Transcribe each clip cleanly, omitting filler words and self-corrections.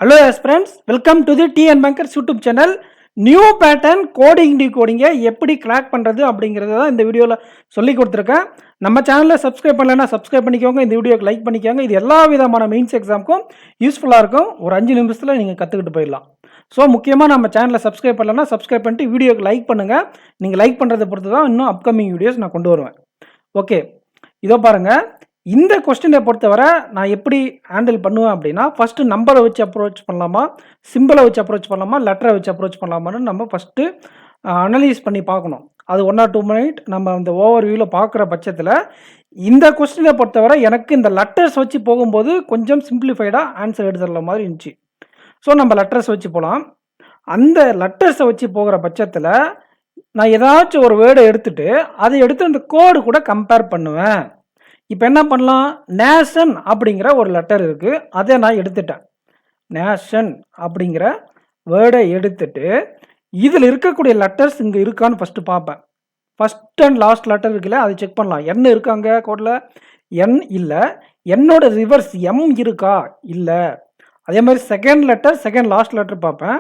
Hello friends, welcome to the T and Bankers YouTube channel. New pattern coding டிகோடிங்கை எப்படி crack பண்ணுறது அப்படிங்கிறத தான் இந்த வீடியோவில் சொல்லி கொடுத்துருக்கேன். நம்ம சேனலில் சப்ஸ்கிரைப் பண்ணலைன்னா சப்ஸ்கிரைப் பண்ணிக்கோங்க, இந்த வீடியோக்கு லைக் பண்ணிக்கோங்க. இது எல்லா விதமான மெயின்ஸ் எக்ஸாமுக்கும் யூஸ்ஃபுல்லாக இருக்கும். ஒரு 5 நிமிஷத்தில் நீங்கள் கற்றுக்கிட்டு போயிடலாம். ஸோ முக்கியமாக நம்ம சேனலில் சப்ஸ்கிரைப் பண்ணலைன்னா சப்ஸ்கிரைப் பண்ணிட்டு வீடியோக்கு லைக் பண்ணுங்கள். நீங்கள் லைக் பண்ணுறதை பொறுத்து தான் இன்னும் அப்கமிங் வீடியோஸ் நான் கொண்டு வருவேன். ஓகே, இதோ பாருங்கள். இந்த கொஸ்டினை பொறுத்தவரை நான் எப்படி ஹேண்டில் பண்ணுவேன் அப்படின்னா, ஃபஸ்ட்டு நம்பரை வச்சு அப்ரோச் பண்ணலாமா, சிம்பிளை வச்சு அப்ரோச் பண்ணலாமா, லெட்டரை வச்சு அப்ரோச் பண்ணலாமான்னு நம்ம ஃபஸ்ட்டு அனலைஸ் பண்ணி பார்க்கணும். அது 1 or 2 மினிட் நம்ம இந்த ஓவர் வியூவில் பார்க்குற பட்சத்தில் இந்த கொஸ்டினை பொறுத்தவரை எனக்கு இந்த லெட்டர்ஸ் வச்சு போகும்போது கொஞ்சம் சிம்பிளிஃபைடாக ஆன்சர் எடுத்துடுற மாதிரி இருந்துச்சு. ஸோ நம்ம லெட்டர்ஸ் வச்சு போகலாம். அந்த லெட்டர்ஸை வச்சு போகிற பட்சத்தில் நான் ஏதாச்சும் ஒரு வேர்டை எடுத்துகிட்டு அதை எடுத்து அந்த கோடு கூட கம்பேர் பண்ணுவேன். இப்போ என்ன பண்ணலாம், நேஷன் அப்படிங்கிற ஒரு லெட்டர் இருக்குது, அதை நான் எடுத்துட்டேன். நேஷன் அப்படிங்கிற வேர்டை எடுத்துட்டு இதில் இருக்கக்கூடிய லெட்டர்ஸ் இங்கே இருக்கான்னு ஃபஸ்ட்டு பார்ப்பேன். ஃபஸ்ட் அண்ட் லாஸ்ட் லெட்டர் இருக்குல்ல, அதை செக் பண்ணலாம். என் இருக்காங்க கோடில், என் இல்லை. என்னோட ரிவர்ஸ் எம் இருக்கா, இல்லை. அதே மாதிரி second letter, second last letter பார்ப்பேன்.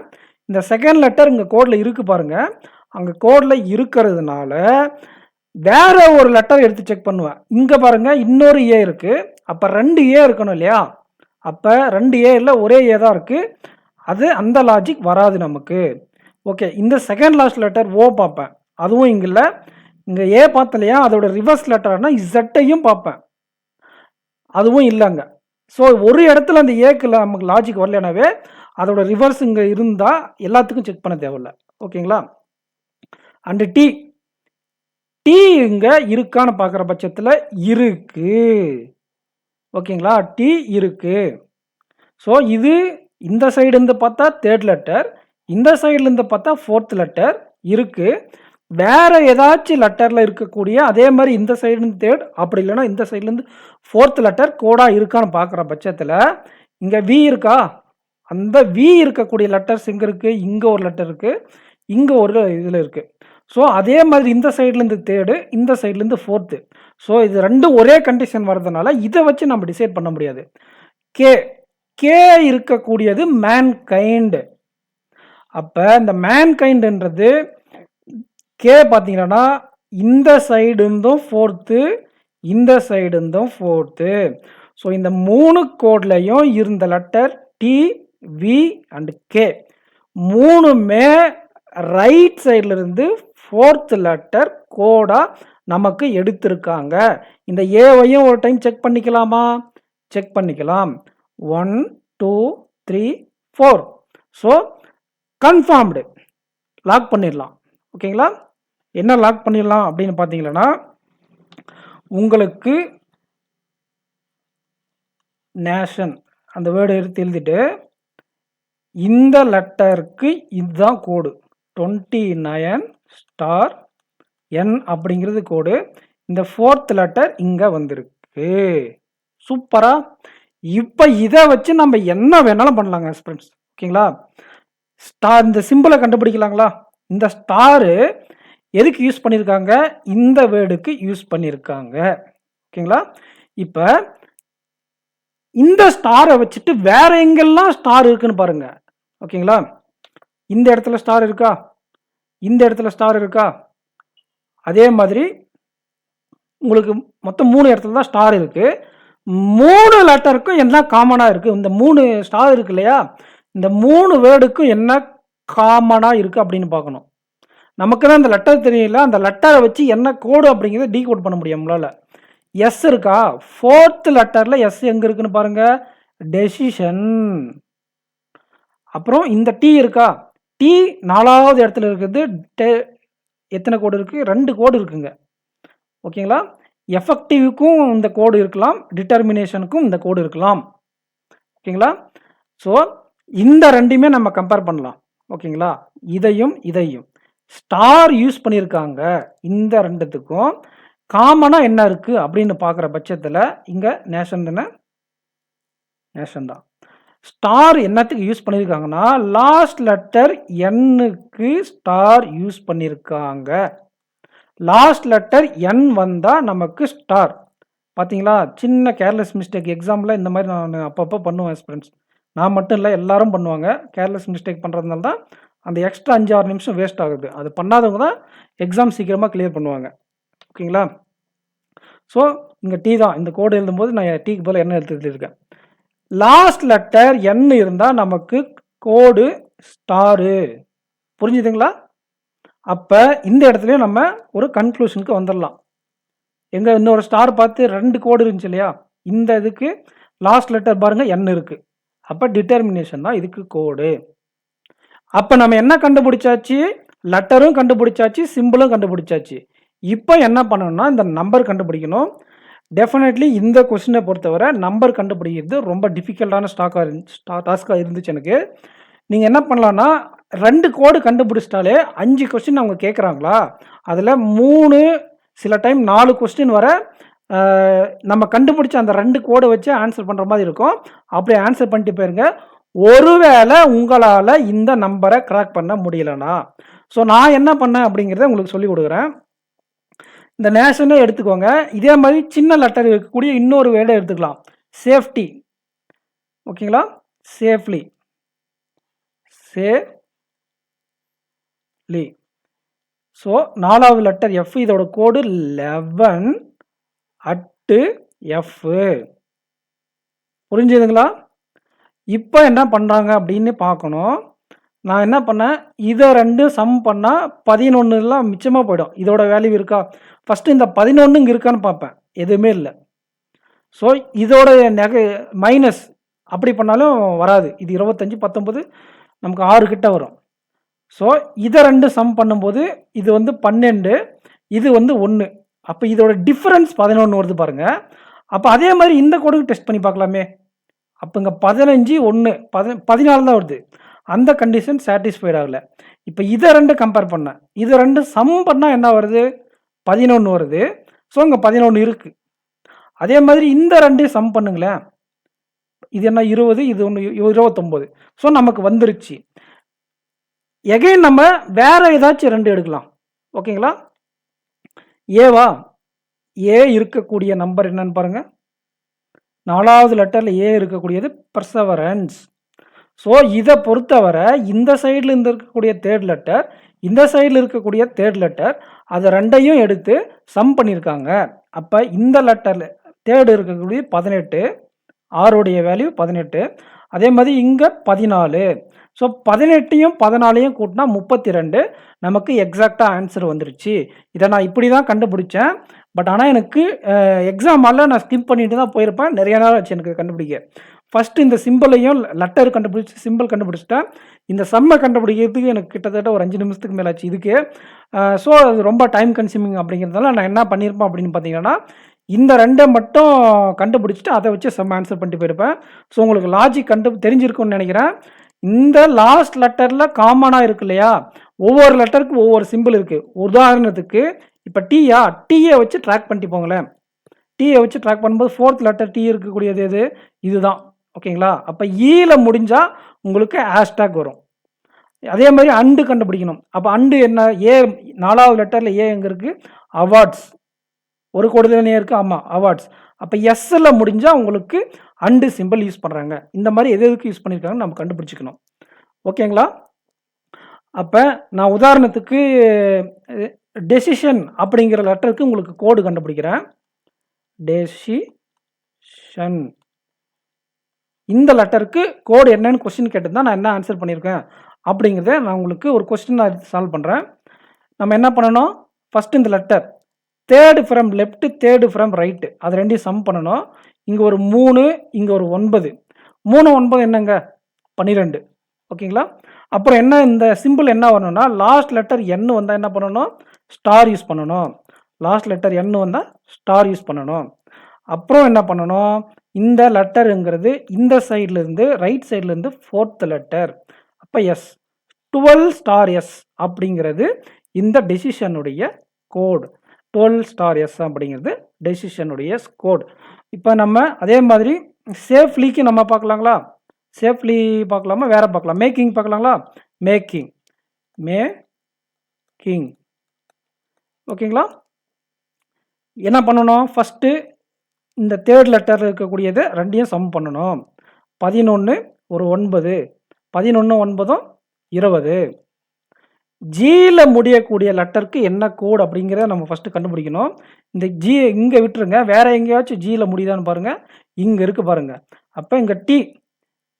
இந்த செகண்ட் லெட்டர் இங்கே கோடில் இருக்குது பாருங்கள். அங்கே கோடில் இருக்கிறதுனால வேற ஒரு லெட்டர் எடுத்து செக் பண்ணுவேன். இங்கே பாருங்கள், இன்னொரு ஏ இருக்குது. அப்போ 2 ஏ இருக்கணும் இல்லையா? அப்போ 2 ஏ இல்லை, ஒரே ஏ தான் இருக்குது. அது அந்த லாஜிக் வராது நமக்கு. ஓகே, இந்த செகண்ட் லாஸ்ட் லெட்டர் ஓ பார்ப்பேன். அதுவும் இங்கே இல்லை. இங்கே ஏ பார்த்தேன் இல்லையா, அதோட ரிவர்ஸ் லெட்டர்னா இசட்டையும் பார்ப்பேன். அதுவும் இல்லைங்க. ஸோ ஒரு இடத்துல அந்த ஏக்கு நமக்கு லாஜிக் வரலனாவே அதோட ரிவர்ஸ் இங்கே இருந்தால் எல்லாத்துக்கும் செக் பண்ண தேவையில்லை. ஓகேங்களா? அண்டு டி டி இங்கே இருக்கான்னு பார்க்குற பட்சத்தில் இருக்கு. ஓகேங்களா? டி இருக்கு. ஸோ இது இந்த சைடுலேருந்து பார்த்தா 3rd லெட்டர், இந்த சைட்லேருந்து பார்த்தா 4th லெட்டர் இருக்கு. வேற ஏதாச்சும் லெட்டரில் இருக்கக்கூடிய அதே மாதிரி இந்த சைடுலேருந்து 3rd, அப்படி இல்லைன்னா இந்த சைட்லேருந்து 4th லெட்டர் கோடாக இருக்கான்னு பார்க்குற பட்சத்தில் இங்கே வி இருக்கா, அந்த வி இருக்கக்கூடிய லெட்டர்ஸ் இங்கே இருக்குது. இங்கே ஒரு லெட்டர் இருக்குது, இங்கே ஒரு இதில் இருக்குது. ஸோ அதே மாதிரி இந்த சைட்லேருந்து 3rd, இந்த சைட்லேருந்து 4th. ஸோ இது ரெண்டும் ஒரே கண்டிஷன் வர்றதுனால இதை வச்சு நம்ம டிசைட் பண்ண முடியாது. கே கே இருக்கக்கூடியது மேன்கைண்ட். அப்போ இந்த மேன்கைண்டுன்றது கே பார்த்தீங்கன்னா இந்த சைடு இருந்தும் 4th, இந்த சைடு இருந்தும் 4th. ஸோ இந்த 3 கோட்லையும் இருந்த letter T, V and K 3மே ரைட் சைடில் இருந்து 4th லெட்டர் கோடாக நமக்கு எடுத்திருக்காங்க. இந்த ஏவையும் ஒரு டைம் செக் பண்ணிக்கலாமா? செக் பண்ணிக்கலாம். 1 2 3 4. ஸோ கன்ஃபார்ம்டு, லாக் பண்ணிடலாம். ஓகேங்களா? என்ன லாக் பண்ணிடலாம் அப்படின்னு பார்த்தீங்கன்னா, உங்களுக்கு நேஷன் அந்த வேர்டு எடுத்து எழுதிட்டு இந்த லெட்டருக்கு இதுதான் கோடு 29 ஸ்டார் என் அப்படிங்கிறது கோடு. இந்த 4th லெட்டர் இங்கே வந்திருக்கு. சூப்பரா? இப்போ இதை வச்சு நம்ம என்ன வேணாலும் பண்ணலாங்க ஃப்ரெண்ட்ஸ். ஓகேங்களா? ஸ்டார் இந்த சிம்பிளை கண்டுபிடிக்கலாங்களா? இந்த ஸ்டாரு எதுக்கு யூஸ் பண்ணியிருக்காங்க? இந்த வேர்டுக்கு யூஸ் பண்ணியிருக்காங்க. ஓகேங்களா? இப்போ இந்த ஸ்டாரை வச்சுட்டு வேற எங்கெல்லாம் ஸ்டார் இருக்குன்னு பாருங்க. ஓகேங்களா? இந்த இடத்துல ஸ்டார் இருக்கா, இந்த இடத்துல ஸ்டார் இருக்கா? அதே மாதிரி உங்களுக்கு மொத்தம் 3 இடத்துல தான் ஸ்டார் இருக்கு. 3 லெட்டருக்கும் என்ன காமனாக இருக்குது? இந்த 3 ஸ்டார் இருக்கு இல்லையா, இந்த 3 வேர்டுக்கும் என்ன காமனாக இருக்குது அப்படின்னு பார்க்கணும். நமக்கு தான் இந்த லெட்டர் தெரியல, அந்த லெட்டரை வச்சு என்ன கோடு அப்படிங்கிறத டீகோட் பண்ண முடியும் நம்மளால. எஸ் இருக்கா? 4th லெட்டரில் எஸ் எங்கே இருக்குன்னு பாருங்க, டெசிஷன். அப்புறம் இந்த டி இருக்கா, டி 4வது இடத்துல இருக்குது. எத்தனை கோடு இருக்குது? 2 கோடு இருக்குங்க. ஓகேங்களா? எஃபெக்டிவ்க்கும் இந்த கோடு இருக்கலாம், டிட்டர்மினேஷனுக்கும் இந்த கோடு இருக்கலாம். ஓகேங்களா? ஸோ இந்த ரெண்டையுமே நம்ம கம்பேர் பண்ணலாம். ஓகேங்களா? இதையும் இதையும் ஸ்டார் யூஸ் பண்ணியிருக்காங்க. இந்த ரெண்டுத்துக்கும் காமனாக என்ன இருக்குது அப்படின்னு பார்க்குற பட்சத்தில் இங்கே நேஷன் தானே, நேஷன் தான். ஸ்டார் என்னத்துக்கு யூஸ் பண்ணியிருக்காங்கன்னா, லாஸ்ட் லெட்டர் எண்ணுக்கு ஸ்டார் யூஸ் பண்ணியிருக்காங்க. லாஸ்ட் லெட்டர் என் வந்தால் நமக்கு ஸ்டார். பார்த்தீங்களா? சின்ன கேர்லெஸ் மிஸ்டேக் எக்ஸாம்பிள் இந்த மாதிரி நான் அப்பப்போ பண்ணுவேன் ஃப்ரெண்ட்ஸ். நான் மட்டும் இல்லை, எல்லாரும் பண்ணுவாங்க. கேர்லெஸ் மிஸ்டேக் பண்ணுறதுனால தான் அந்த எக்ஸ்ட்ரா 5-6 நிமிஷம் வேஸ்ட் ஆகுது. அது பண்ணாதவங்க தான் எக்ஸாம் சீக்கிரமாக கிளியர் பண்ணுவாங்க. ஓகேங்களா? ஸோ இங்கே டி தான். இந்த கோடு எழுதும்போது நான் டீக்கு பதில் என்ன எழுதிருக்கேன். லாஸ்ட் லெட்டர் என் இருந்தால் நமக்கு கோடு ஸ்டாரு. புரிஞ்சுதுங்களா? அப்போ இந்த இடத்துலையும் நம்ம ஒரு கன்க்ளூஷனுக்கு வந்துடலாம். எங்கே இன்னொரு ஸ்டார் பார்த்து 2 கோடு இருந்துச்சு இல்லையா? இந்த இதுக்கு லாஸ்ட் லெட்டர் பாருங்கள் என் இருக்குது. அப்போ டிட்டர்மினேஷன் தான் இதுக்கு கோடு. அப்போ நம்ம என்ன கண்டுபிடிச்சாச்சு? லெட்டரும் கண்டுபிடிச்சாச்சு, சிம்பிளும் கண்டுபிடிச்சாச்சு. இப்போ என்ன பண்ணணும்னா இந்த நம்பர் கண்டுபிடிக்கணும். டெஃபினெட்லி இந்த கொஸ்டினை பொறுத்தவரை நம்பர் கண்டுபிடிக்கிறது ரொம்ப டிஃபிகல்ட்டான டாஸ்காக இருந்துச்சு எனக்கு. நீங்கள் என்ன பண்ணலான்னா 2 கோடு கண்டுபிடிச்சிட்டாலே 5 கொஸ்டின் அவங்க கேட்குறாங்களா, அதில் 3 சில டைம் 4 கொஸ்டின் வர நம்ம கண்டுபிடிச்ச அந்த 2 கோடை வச்சு ஆன்சர் பண்ணுற மாதிரி இருக்கும். அப்படி ஆன்சர் பண்ணிட்டு போயிருங்க. ஒருவேளை உங்களால் இந்த நம்பரை கிராக் பண்ண முடியலனா, ஸோ நான் என்ன பண்ணேன் அப்படிங்கிறத உங்களுக்கு சொல்லி கொடுக்குறேன். இந்த நேஷனே எடுத்துக்கோங்க. இதே மாதிரி சின்ன லெட்டர் இருக்கக்கூடிய இன்னொரு வேர்டை எடுத்துக்கலாம். சேஃப்டி. ஓகேங்களா? சேஃப்லி. சேஃப்லி. ஸோ 4வது லெட்டர் எஃப். இதோட கோடு 11@F. புரிஞ்சுதுங்களா? இப்போ என்ன பண்ணுறாங்க அப்படின்னு பார்க்கணும். நான் என்ன பண்ணேன், இதை 2 சம் பண்ணால் 11 மிச்சமாக போயிடும். இதோட வேல்யூ இருக்கா? ஃபஸ்ட்டு இந்த 11 இங்கே இருக்கான்னு பார்ப்பேன். எதுவுமே இல்லை. ஸோ இதோட மைனஸ் அப்படி பண்ணாலும் வராது. இது 25, 19 நமக்கு 6 கிட்ட வரும். ஸோ இதை 2 சம் பண்ணும்போது இது வந்து 12, இது வந்து 1. அப்போ இதோட டிஃப்ரென்ஸ் 11 வருது பாருங்கள். அப்போ அதே மாதிரி இந்த கோடுக்கு டெஸ்ட் பண்ணி பார்க்கலாமே. அப்போ இங்கே 15, 1, 14 தான் வருது. அந்த கண்டிஷன் சாட்டிஸ்ஃபைட் ஆகலை. இப்போ இதை 2 கம்பேர் பண்ணேன். இதை 2 சம் பண்ணால் என்ன வருது? 11 வருது. ஸோ இங்கே 11 இருக்குது. அதே மாதிரி இந்த 2 சம் பண்ணுங்களேன். இது என்ன 20, இது ஒன்று 29. ஸோ நமக்கு வந்துருச்சு. எகைன் நம்ம வேற ஏதாச்சும் 2 எடுக்கலாம். ஓகேங்களா? ஏவா? ஏ இருக்கக்கூடிய நம்பர் என்னன்னு பாருங்கள். 4வது லெட்டரில் ஏ இருக்கக்கூடியது பர்சவரன்ஸ். ஸோ இதை பொறுத்தவரை இந்த சைடில் இருந்து இருக்கக்கூடிய தேர்ட் லெட்டர், இந்த சைடில் இருக்கக்கூடிய தேர்ட் லெட்டர், அதை 2ஐயும் எடுத்து சம் பண்ணியிருக்காங்க. அப்போ இந்த லெட்டரில் தேர்டு இருக்கக்கூடிய 18, ஆருடைய வேல்யூ 18. அதே மாதிரி இங்கே 14. ஸோ 18ஐயும் 14ஐயும் கூட்டினா 32. நமக்கு எக்ஸாக்டாக ஆன்சர் வந்துருச்சு. இதை நான் இப்படி தான் கண்டுபிடிச்சேன். பட் ஆனால் எனக்கு எக்ஸாமால் நான் ஸ்கிப் பண்ணிட்டு தான் போயிருப்பேன். நிறைய நாள் ஆச்சு எனக்கு கண்டுபிடிக்க. ஃபஸ்ட்டு இந்த சிம்பிளையும் லெட்டர் கண்டுபிடிச்சி சிம்பிள் கண்டுபிடிச்சிட்டேன். இந்த சம்மை கண்டுபிடிக்கிறதுக்கு எனக்கு கிட்டத்தட்ட ஒரு 5 நிமிஷத்துக்கு மேலே ஆச்சு இதுக்கு. ஸோ அது ரொம்ப டைம் கன்சியூமிங் அப்படிங்கிறதால நான் என்ன பண்ணியிருப்பேன் அப்படின்னு பார்த்தீங்கன்னா, இந்த 2 மட்டும் கண்டுபிடிச்சிட்டு அதை வச்சு சம் ஆன்சர் பண்ணிட்டு போயிருப்பேன். ஸோ உங்களுக்கு லாஜிக் தெரிஞ்சிருக்கும்னு நினைக்கிறேன். இந்த லாஸ்ட் லெட்டரில் காமனாக இருக்கு இல்லையா, ஒவ்வொரு லெட்டருக்கும் ஒவ்வொரு சிம்பிள் இருக்குது. உதாரணத்துக்கு இப்போ டீயை வச்சு ட்ராக் பண்ணிட்டு போங்களேன். டீயை வச்சு ட்ராக் பண்ணும்போது 4th லெட்டர் டீ இருக்கக்கூடியது எது? இதுதான். ஓகேங்களா? அப்போ ஈல முடிஞ்சால் உங்களுக்கு ஹேஷ்டேக் வரும். அதே மாதிரி அண்டு கண்டுபிடிக்கணும். அப்போ அண்டு என்ன? ஏ 4வது லெட்டரில் ஏ எங்கே இருக்குது? அவார்ட்ஸ். ஒரு கோடுதலே இருக்குது. ஆமாம், அவார்ட்ஸ். அப்போ எஸ்ஸில் முடிஞ்சால் உங்களுக்கு அண்டு சிம்பிள் யூஸ் பண்ணுறாங்க. இந்த மாதிரி எதுக்கு யூஸ் பண்ணியிருக்காங்கன்னு நம்ம கண்டுபிடிச்சிக்கணும். ஓகேங்களா? அப்போ நான் உதாரணத்துக்கு டெசிஷன் அப்படிங்கிற லெட்டருக்கு உங்களுக்கு கோடு கண்டுபிடிக்கிறேன். டெசிஷன். இந்த லெட்டருக்கு கோடு என்னன்னு கொஸ்டின் கேட்டு தான் நான் என்ன ஆன்சர் பண்ணியிருக்கேன் அப்படிங்கிறத நான் உங்களுக்கு ஒரு கொஸ்டின் நான் சால்வ் பண்ணுறேன். நம்ம என்ன பண்ணணும்? ஃபஸ்ட்டு இந்த letter third from left, third from right, அது 2ஐயும் சம் பண்ணணும். இங்கே ஒரு 3, இங்கே ஒரு 9. 3, 9 என்னங்க? 12. ஓகேங்களா? அப்புறம் என்ன இந்த சிம்பிள் என்ன வரணும்னா, லாஸ்ட் லெட்டர் என் வந்தால் என்ன பண்ணணும்? ஸ்டார் யூஸ் பண்ணணும். லாஸ்ட் லெட்டர் என் வந்தால் ஸ்டார் யூஸ் பண்ணணும். அப்புறம் என்ன பண்ணணும்? இந்த லெட்டருங்கிறது இந்த சைட்லேருந்து ரைட் சைட்லேருந்து 4th லெட்டர். அப்போ எஸ், 12 ஸ்டார் எஸ் அப்படிங்கிறது இந்த டெசிஷனுடைய கோடு. 12 ஸ்டார் எஸ் அப்படிங்கிறது டெசிஷனுடைய கோடு. இப்போ நம்ம அதே மாதிரி சேஃப்லிக்கு நம்ம பார்க்கலாங்களா? சேஃப்லி பார்க்கலாமா? வேற பார்க்கலாம். மேக்கிங் பார்க்கலாங்களா? மேக்கிங். ஓகேங்களா? என்ன பண்ணணும்? ஃபஸ்ட்டு இந்த தேர்ட் லெட்டர் இருக்கக்கூடியது 2ஐயும் சம் பண்ணணும். 11, ஒரு 9, 11 9 20. ஜியில் முடியக்கூடிய லெட்டருக்கு என்ன கோட் அப்படிங்கிறத நம்ம ஃபஸ்ட்டு கண்டுபிடிக்கணும். இந்த ஜி இங்கே விட்டுருங்க, வேறு எங்கேயாச்சும் ஜியில் முடியுதான்னு பாருங்கள். இங்கே இருக்குது பாருங்கள். அப்போ இங்கே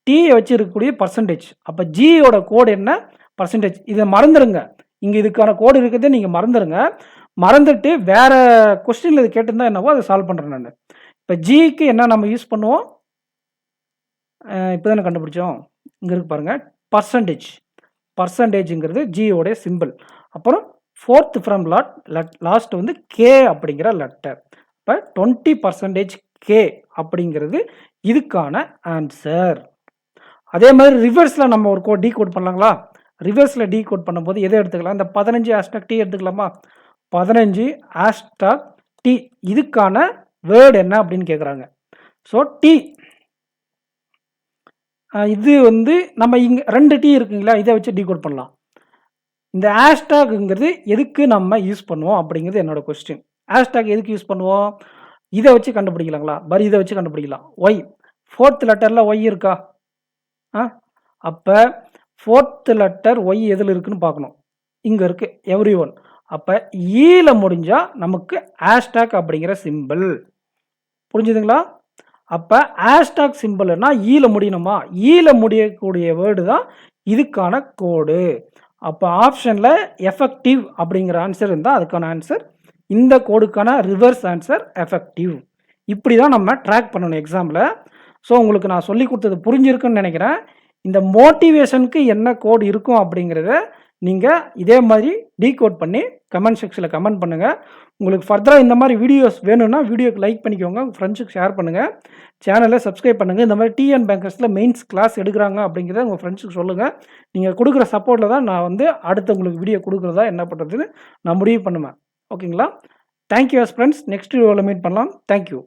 டீயை வச்சு இருக்கக்கூடிய பர்சன்டேஜ். அப்போ ஜியோட கோடு என்ன பர்சன்டேஜ். இதை மறந்துடுங்க. இங்கே இதுக்கான கோடு இருக்கிறதே நீங்கள் மறந்துடுங்க. மறந்துட்டு வேறு கொஸ்டினில் இது கேட்டிருந்தா என்னவோ அதை சால்வ் பண்ணுறேன் நான். இப்போ ஜிக்கு என்ன நம்ம யூஸ் பண்ணுவோம், இப்போ தானே கண்டுபிடிச்சோம். இங்கே இருக்கு பாருங்கள், பர்சன்டேஜுங்கிறது ஜியோடைய சிம்பிள். அப்புறம் 4th ஃப்ரம் லாஸ்ட் வந்து கே அப்படிங்கிற லெட்டர். இப்போ 20% கே அப்படிங்கிறது இதுக்கான ஆன்சர். அதே மாதிரி ரிவர்ஸில் நம்ம ஒரு டீ கோட் பண்ணலாங்களா? ரிவர்ஸில் டீ கோட் பண்ணும்போது எதை எடுத்துக்கலாம்? இந்த 15 ஹேஷ்டாக் டி எடுத்துக்கலாமா? 15 ஹேஷ்டாக் டி இதுக்கான வேர்டு என்ன அப்படின்னு கேட்குறாங்க. ஸோ டி இது வந்து நம்ம இங்கே 2 டி இருக்குங்களா, இதை வச்சு டீகோட் பண்ணலாம். இந்த ஹேஷ்டாக்ங்கிறது எதுக்கு நம்ம யூஸ் பண்ணுவோம் அப்படிங்கிறது என்னோட கொஸ்டின். ஹேஷ்டாக் எதுக்கு யூஸ் பண்ணுவோம்? இதை வச்சு கண்டுபிடிக்கலாங்களா? இதை வச்சு கண்டுபிடிக்கலாம். ஒய் 4th லெட்டரில் ஒய் இருக்கா? அப்போ 4th லெட்டர் ஒய் எதில் இருக்குன்னு பார்க்கணும். இங்கே இருக்குது எவ்ரி ஒன். அப்போ ஈல முடிஞ்சால் நமக்கு ஹேஷ்டாக் அப்படிங்கிற சிம்பிள். புரிஞ்சுதுங்களா? அப்போ ஹேஷ்டாக் சிம்பிள்னா ஈல முடியணுமா? ஈல முடியக்கூடிய வேர்டு தான் இதுக்கான கோடு. அப்போ ஆப்ஷனில் எஃபெக்டிவ் அப்படிங்கிற ஆன்சர் இருந்தால் அதுக்கான ஆன்சர். இந்த கோடுக்கான ரிவர்ஸ் ஆன்சர் எஃபெக்டிவ். இப்படி தான் நம்ம ட்ராக் பண்ணணும் எக்ஸாமில். ஸோ உங்களுக்கு நான் சொல்லி கொடுத்தது புரிஞ்சிருக்குன்னு நினைக்கிறேன். இந்த மோட்டிவேஷனுக்கு என்ன கோடு இருக்கும் அப்படிங்கிறத நீங்கள் இதே மாதிரி டீகோட் பண்ணி கமெண்ட் செக்ஷனில் கமெண்ட் பண்ணுங்கள். உங்களுக்கு ஃபர்தராக இந்த மாதிரி வீடியோஸ் வேணும்னா வீடியோக்கு லைக் பண்ணிக்கோங்க, உங்கள் ஃப்ரெண்ட்ஸுக்கு ஷேர் பண்ணுங்கள், சேனலை சப்ஸ்கிரைப் பண்ணுங்கள். இந்த மாதிரி டிஎன் பேங்கர்ஸில் மெயின்ஸ் கிளாஸ் எடுக்கிறாங்க அப்படிங்கிறத உங்கள் ஃப்ரெண்ட்ஸுக்கு சொல்லுங்கள். நீங்கள் கொடுக்குற சப்போர்ட்டில் தான் நான் வந்து அடுத்து உங்களுக்கு வீடியோ கொடுக்குறதா என்ன பண்ணுறதுன்னு நான் முடிவு பண்ணுவேன். ஓகேங்களா? Thank you friends. நெக்ஸ்ட் வீடியோவில் மீட் பண்ணலாம். தேங்க்யூ.